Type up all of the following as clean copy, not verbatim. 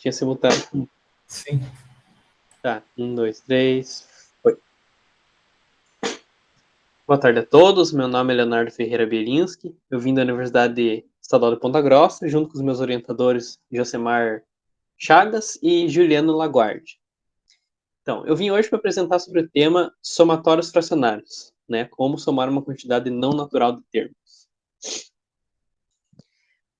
que é simultâneo. Sim. Tá, 1, 2, 3, foi. Boa tarde a todos, meu nome é Leonardo Ferreira Bielinski, eu vim da Universidade Estadual de Ponta Grossa, junto com os meus orientadores Josemar Chagas e Juliano Laguardi. Então, eu vim hoje para apresentar sobre o tema somatórios fracionários, né, como somar uma quantidade não natural de termos.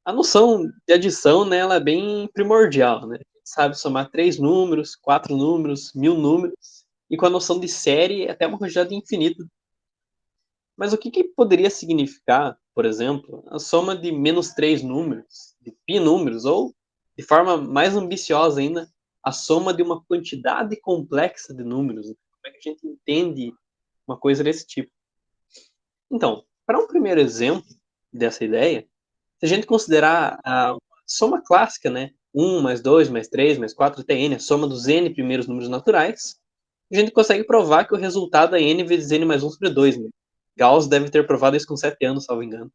A noção de adição, né, ela é bem primordial, né? A gente sabe somar 3 números, 4 números, 1000 números, e com a noção de série até uma quantidade infinita. Mas o que poderia significar, por exemplo, a soma de menos 3 números, de π números, ou, de forma mais ambiciosa ainda, a soma de uma quantidade complexa de números? Como é que a gente entende uma coisa desse tipo? Então, para um primeiro exemplo dessa ideia, se a gente considerar a soma clássica, né? 1 mais 2 mais 3 mais 4 até n, a soma dos n primeiros números naturais, a gente consegue provar que o resultado é n vezes n mais 1 sobre 2. Né? Gauss deve ter provado isso com 7 anos, salvo engano.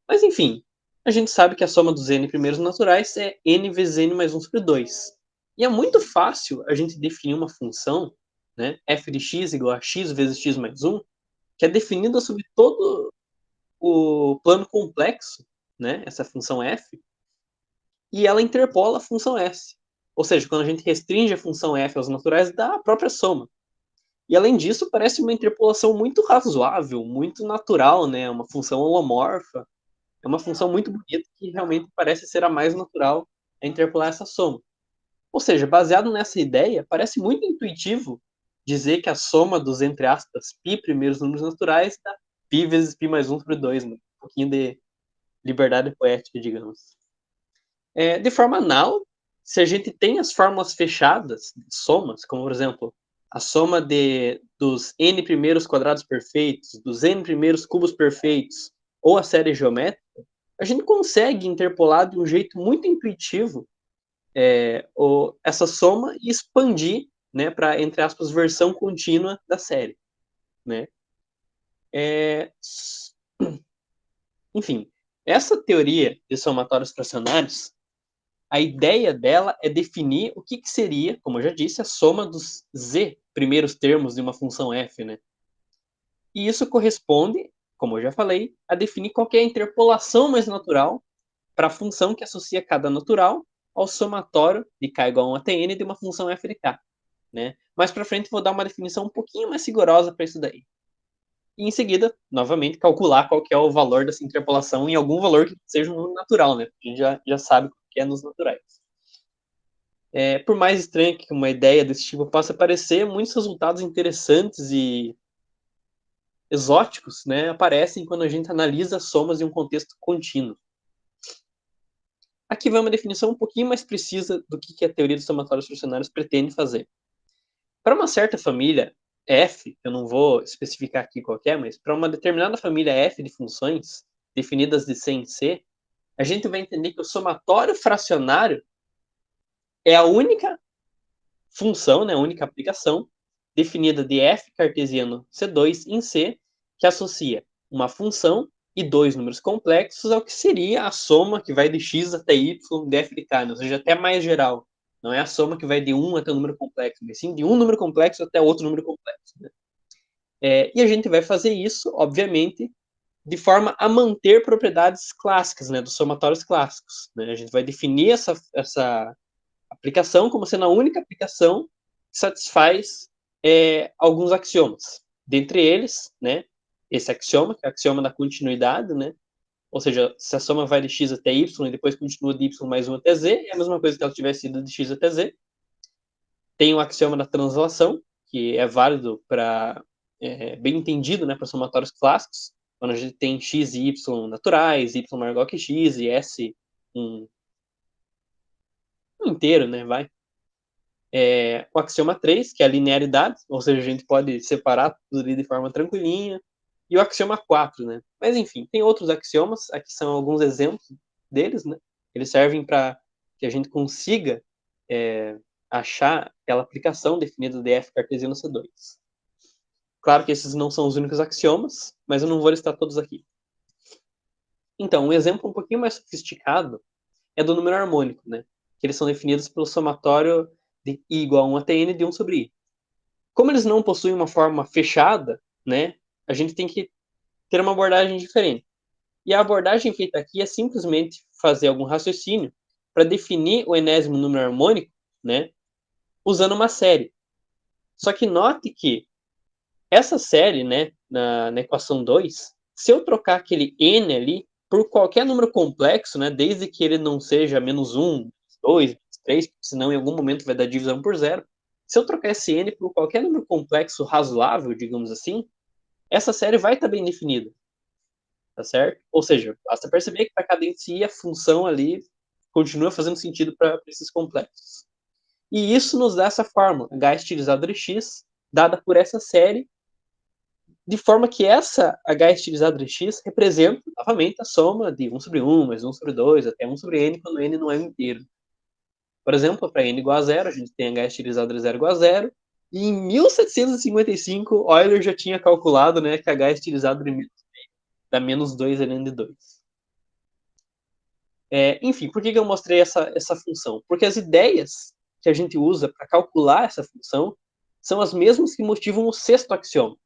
Mas enfim, a gente sabe que a soma dos n primeiros naturais é n vezes n mais 1 sobre 2. E é muito fácil a gente definir uma função, né, f de x igual a x vezes x mais 1, que é definida sobre todo o plano complexo, né, essa função f, e ela interpola a função s. Ou seja, quando a gente restringe a função f aos naturais, dá a própria soma. E além disso, parece uma interpolação muito razoável, muito natural, né? Uma função holomorfa. É uma função muito bonita que realmente parece ser a mais natural a interpolar essa soma. Ou seja, baseado nessa ideia, parece muito intuitivo dizer que a soma dos, entre aspas, π primeiros números naturais dá π vezes π mais 1 sobre 2, né? Um pouquinho de liberdade poética, digamos. De forma análoga, se a gente tem as fórmulas fechadas de somas, como por exemplo, a soma dos n primeiros quadrados perfeitos, dos n primeiros cubos perfeitos, ou a série geométrica, a gente consegue interpolar de um jeito muito intuitivo essa soma e expandir, né, para, entre aspas, versão contínua da série. Né? Enfim, essa teoria de somatórios fracionários, a ideia dela é definir o que seria, como eu já disse, a soma dos z primeiros termos de uma função f, né? E isso corresponde, como eu já falei, a definir qual é a interpolação mais natural para a função que associa cada natural ao somatório de k igual a 1 até n de uma função f de k. Né? Mais para frente vou dar uma definição um pouquinho mais rigorosa para isso daí. E em seguida, novamente, calcular qual que é o valor dessa interpolação em algum valor que seja um número natural, né? A gente já sabe o que é nos naturais. Por mais estranha que uma ideia desse tipo possa parecer, muitos resultados interessantes e exóticos, né, aparecem quando a gente analisa somas em um contexto contínuo. Aqui vai uma definição um pouquinho mais precisa do que a teoria dos somatórios fracionários pretende fazer. Para uma certa família f, eu não vou especificar aqui qual é, mas para uma determinada família f de funções, definidas de C em C, a gente vai entender que o somatório fracionário é a única função, né, a única aplicação, definida de f cartesiano C2 em C, que associa uma função e dois números complexos ao que seria a soma que vai de x até y de f de k, né? Ou seja, até mais geral. Não é a soma que vai de 1 até um número complexo, mas sim de um número complexo até outro número complexo. Né? E a gente vai fazer isso, obviamente, de forma a manter propriedades clássicas, né, dos somatórios clássicos. Né? A gente vai definir essa aplicação como sendo a única aplicação que satisfaz alguns axiomas. Dentre eles, né, esse axioma, que é o axioma da continuidade, né, ou seja, se a soma vai de x até y e depois continua de y mais 1 até z, é a mesma coisa que ela tivesse ido de x até z. Tem o axioma da translação, que é válido para, bem entendido, né, para somatórios clássicos, quando a gente tem x e y naturais, y maior ou igual que x e s um inteiro, né, vai. O axioma 3, que é a linearidade, ou seja, a gente pode separar tudo ali de forma tranquilinha, e o axioma 4, né? Mas enfim, tem outros axiomas, aqui são alguns exemplos deles, né? Eles servem para que a gente consiga achar aquela aplicação definida de f cartesiano C2. Claro que esses não são os únicos axiomas, mas eu não vou listar todos aqui. Então, um exemplo um pouquinho mais sofisticado é do número harmônico, né? que eles são definidos pelo somatório de I igual a 1 até N de 1 sobre I. Como eles não possuem uma forma fechada, né, a gente tem que ter uma abordagem diferente. E a abordagem feita aqui é simplesmente fazer algum raciocínio para definir o enésimo número harmônico, né, usando uma série. Só que note que essa série, né, na equação 2, se eu trocar aquele n ali por qualquer número complexo, né, desde que ele não seja menos 1, 2, 3, senão em algum momento vai dar divisão por zero, se eu trocar esse n por qualquer número complexo razoável, digamos assim, essa série vai estar bem definida. Tá certo? Ou seja, basta perceber que para cada si a função ali continua fazendo sentido para esses complexos. E isso nos dá essa fórmula, h estilizado de x, dada por essa série, de forma que essa h estilizado de x representa, novamente, a soma de 1 sobre 1, mais 1 sobre 2, até 1 sobre n, quando n não é inteiro. Por exemplo, para n igual a zero, a gente tem h estilizado de 0 igual a zero, e em 1755, Euler já tinha calculado, né, que h estilizado de dá menos 2 ln de 2. Enfim, por que eu mostrei essa função? Porque as ideias que a gente usa para calcular essa função são as mesmas que motivam o sexto axioma.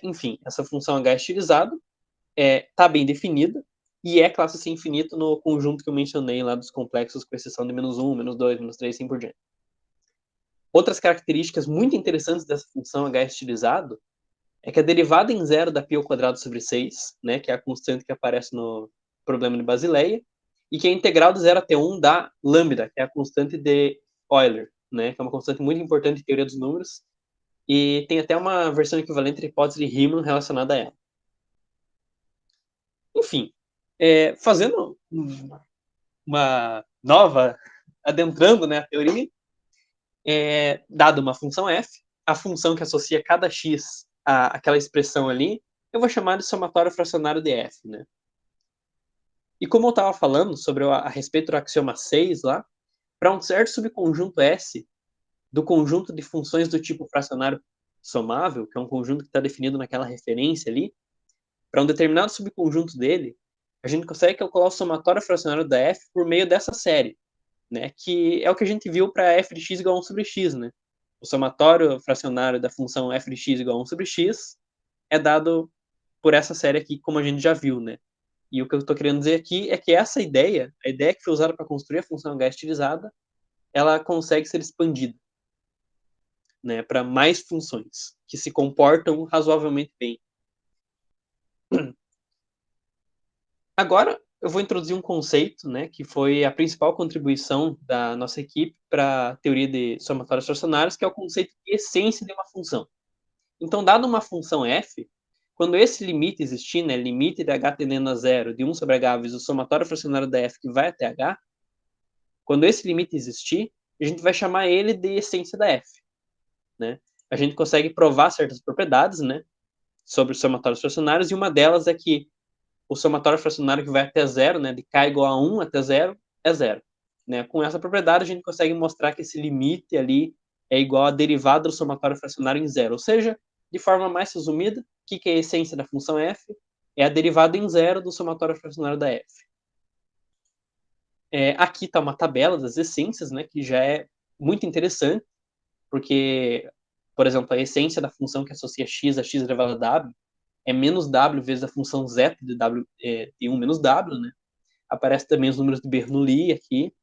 Enfim, essa função h estilizado está bem definida e é classe C infinito no conjunto que eu mencionei lá dos complexos com exceção de menos 1, menos 2, menos 3 e assim por diante. Outras características muito interessantes dessa função h estilizado é que a derivada em zero da π ao quadrado sobre 6, né, que é a constante que aparece no problema de Basileia, e que a integral de 0 até 1 dá lambda, que é a constante de Euler, né, que é uma constante muito importante em teoria dos números, e tem até uma versão equivalente de hipótese de Riemann relacionada a ela. Enfim, fazendo uma nova, adentrando, né, a teoria, dada uma função f, a função que associa cada x àquela expressão ali, eu vou chamar de somatório fracionário de f, né? E como eu estava falando sobre a respeito do axioma 6 lá, para um certo subconjunto S do conjunto de funções do tipo fracionário somável, que é um conjunto que está definido naquela referência ali, para um determinado subconjunto dele, a gente consegue calcular o somatório fracionário da f por meio dessa série, né? Que é o que a gente viu para f de x igual a 1 sobre x, né? O somatório fracionário da função f de x igual a 1 sobre x é dado por essa série aqui, como a gente já viu, né? E o que eu estou querendo dizer aqui é que essa ideia, a ideia que foi usada para construir a função h estilizada, ela consegue ser expandida, né, para mais funções que se comportam razoavelmente bem. Agora eu vou introduzir um conceito, né, que foi a principal contribuição da nossa equipe para a teoria de somatórios fracionários, que é o conceito de essência de uma função. Então, dado uma função f, quando esse limite existir, né, limite de h tendendo a zero de 1 sobre h vezes o somatório fracionário da f que vai até h, quando esse limite existir, a gente vai chamar ele de essência da f, né? A gente consegue provar certas propriedades, né, sobre os somatórios fracionários, e uma delas é que o somatório fracionário que vai até zero, né, de k igual a 1 até zero, é zero. Né? Com essa propriedade, a gente consegue mostrar que esse limite ali é igual à derivada do somatório fracionário em zero. Ou seja, de forma mais resumida, o que é a essência da função f? É a derivada em zero do somatório fracionário da f. Aqui está uma tabela das essências, né, que já é muito interessante, porque, por exemplo, a essência da função que associa x a x elevado a w é menos w vezes a função zeta de w de 1 menos w, né? Aparece também os números de Bernoulli aqui,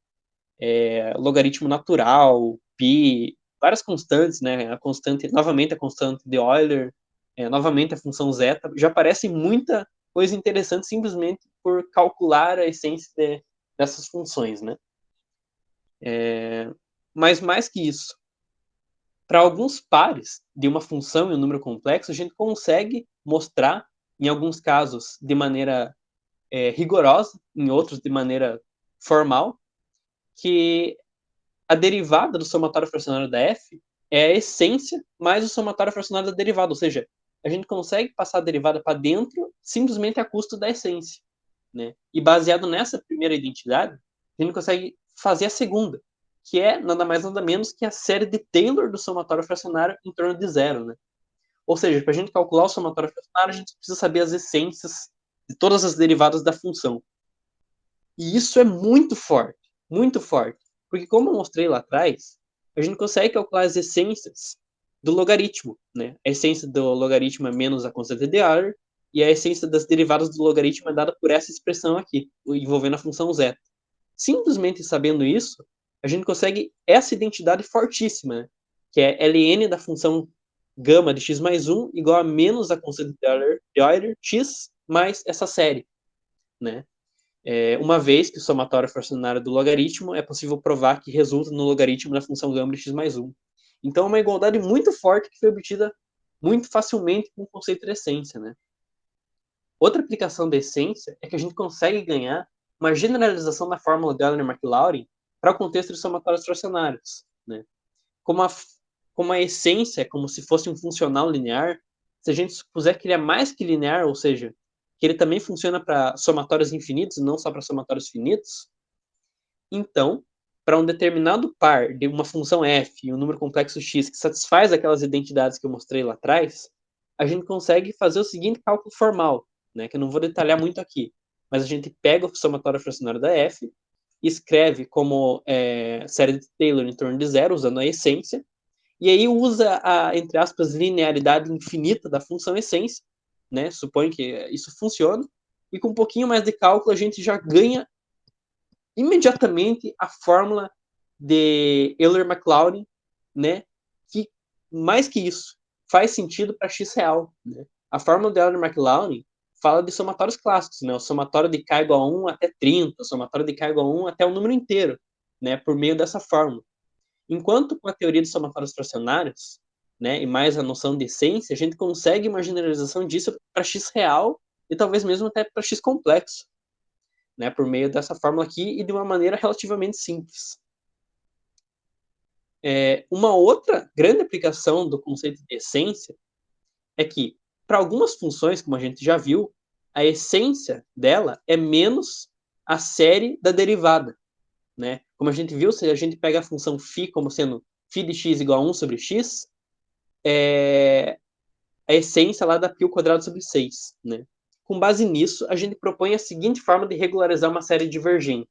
logaritmo natural, π, várias constantes, né? A constante, novamente a constante de Euler, novamente a função zeta, já aparece muita coisa interessante simplesmente por calcular a essência dessas funções, né? Mas mais que isso, para alguns pares de uma função em um número complexo, a gente consegue mostrar, em alguns casos, de maneira rigorosa, em outros, de maneira formal, que a derivada do somatório fracionário da f é a essência mais o somatório fracionário da derivada, ou seja, a gente consegue passar a derivada para dentro simplesmente a custo da essência, né? E baseado nessa primeira identidade, a gente consegue fazer a segunda, que é nada mais nada menos que a série de Taylor do somatório fracionário em torno de zero, né? Ou seja, para a gente calcular o somatório fracionário, a gente precisa saber as essências de todas as derivadas da função. E isso é muito forte, muito forte. Porque, como eu mostrei lá atrás, a gente consegue calcular as essências do logaritmo, né? A essência do logaritmo é menos a constante de Euler, e a essência das derivadas do logaritmo é dada por essa expressão aqui, envolvendo a função zeta. Simplesmente sabendo isso, a gente consegue essa identidade fortíssima, né? Que é ln da função gama de x mais 1 igual a menos a constante de Euler x mais essa série, né? Uma vez que o somatório fracionário do logaritmo é possível provar que resulta no logaritmo da função gama de x mais 1. Então, é uma igualdade muito forte que foi obtida muito facilmente com o conceito de essência, né? Outra aplicação da essência é que a gente consegue ganhar uma generalização da fórmula de Euler-Maclaurin para o contexto de somatórios fracionários, né? Como a essência é como se fosse um funcional linear, se a gente supuser que ele é mais que linear, ou seja, que ele também funciona para somatórios infinitos e não só para somatórios finitos, então, para um determinado par de uma função f e um número complexo x que satisfaz aquelas identidades que eu mostrei lá atrás, a gente consegue fazer o seguinte cálculo formal, né, que eu não vou detalhar muito aqui, mas a gente pega o somatório fracionário da f, escreve como série de Taylor em torno de zero, usando a essência, e aí usa a, entre aspas, linearidade infinita da função essência, né? Supõe que isso funciona, e com um pouquinho mais de cálculo a gente já ganha imediatamente a fórmula de Euler-Maclaurin, né? Que mais que isso faz sentido para x real, né? A fórmula de Euler-Maclaurin fala de somatórios clássicos, né? O somatório de k igual a 1 até 30, o somatório de k igual a 1 até o número inteiro, né? Por meio dessa fórmula. Enquanto com a teoria de somatórios fracionários, né, e mais a noção de essência, a gente consegue uma generalização disso para x real e talvez mesmo até para x complexo, né, por meio dessa fórmula aqui e de uma maneira relativamente simples. Uma outra grande aplicação do conceito de essência é que, para algumas funções, como a gente já viu, a essência dela é menos a série da derivada, né? Como a gente viu, se a gente pega a função φ como sendo φ de x igual a 1 sobre x, a essência lá dá π ao quadrado sobre 6, né? Com base nisso, a gente propõe a seguinte forma de regularizar uma série divergente.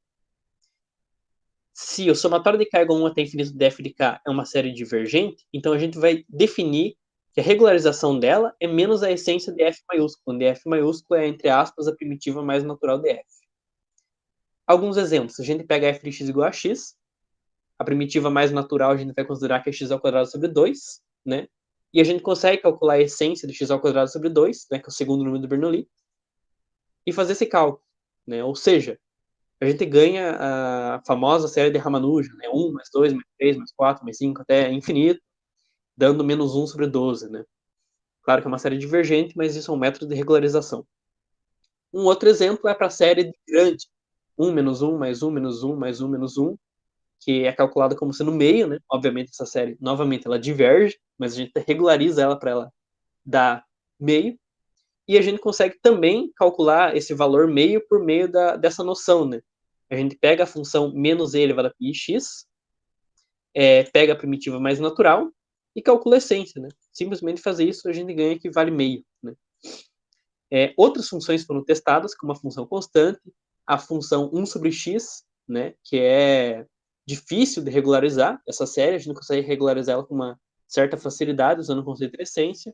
Se o somatório de k igual a 1 até infinito de f de k é uma série divergente, então a gente vai definir que a regularização dela é menos a essência de f maiúsculo, onde f maiúsculo é, entre aspas, a primitiva mais natural de f. Alguns exemplos. A gente pega f de x igual a x, a primitiva mais natural a gente vai considerar que é x ao quadrado sobre 2, né? E a gente consegue calcular a essência de x ao quadrado sobre 2, né, que é o segundo número do Bernoulli, e fazer esse cálculo, né? Ou seja, a gente ganha a famosa série de Ramanujan, né? 1 mais 2 mais 3 mais 4 mais 5 até infinito, dando menos 1 sobre 12, né? Claro que é uma série divergente, mas isso é um método de regularização. Um outro exemplo é para a série de grande, 1 menos 1 mais 1 menos 1 mais 1 menos 1, que é calculada como sendo meio, né? Obviamente essa série, novamente, ela diverge, mas a gente regulariza ela para ela dar meio. E a gente consegue também calcular esse valor meio por meio dessa noção, né? A gente pega a função menos e elevado a pi x, pega a primitiva mais natural e calcula a essência, né? Simplesmente fazer isso, a gente ganha que vale meio, né? Outras funções foram testadas, como a função constante, a função 1 sobre x, né? Que é difícil de regularizar essa série, a gente consegue regularizar ela com uma certa facilidade, usando o conceito de essência,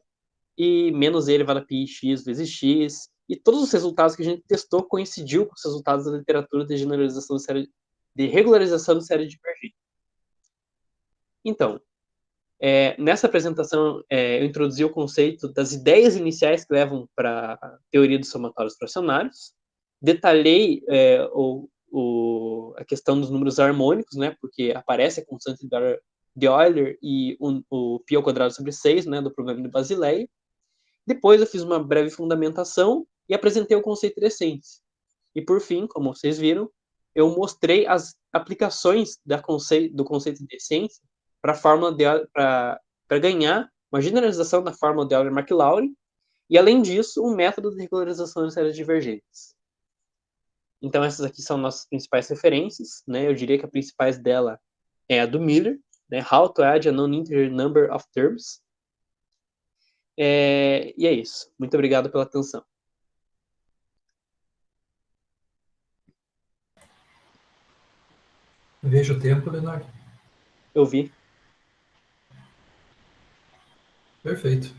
e menos e elevado a pi x vezes x, e todos os resultados que a gente testou coincidiu com os resultados da literatura de generalização de regularização de série divergente. Então, nessa apresentação, eu introduzi o conceito das ideias iniciais que levam para a teoria dos somatórios fracionários, detalhei a questão dos números harmônicos, né, porque aparece a constante de Euler e o π ao quadrado sobre 6, né, do problema de Basileia. Depois eu fiz uma breve fundamentação e apresentei o conceito de essência. E por fim, como vocês viram, eu mostrei as aplicações do conceito de essência para ganhar uma generalização da fórmula de Euler-Maclaurin e, além disso, um método de regularização de séries divergentes. Então, essas aqui são nossas principais referências, né? Eu diria que a principais dela é a do Miller, né? How to add a non-integer number of terms. E é isso. Muito obrigado pela atenção. Veja o tempo, Leonardo. Eu vi. Perfeito.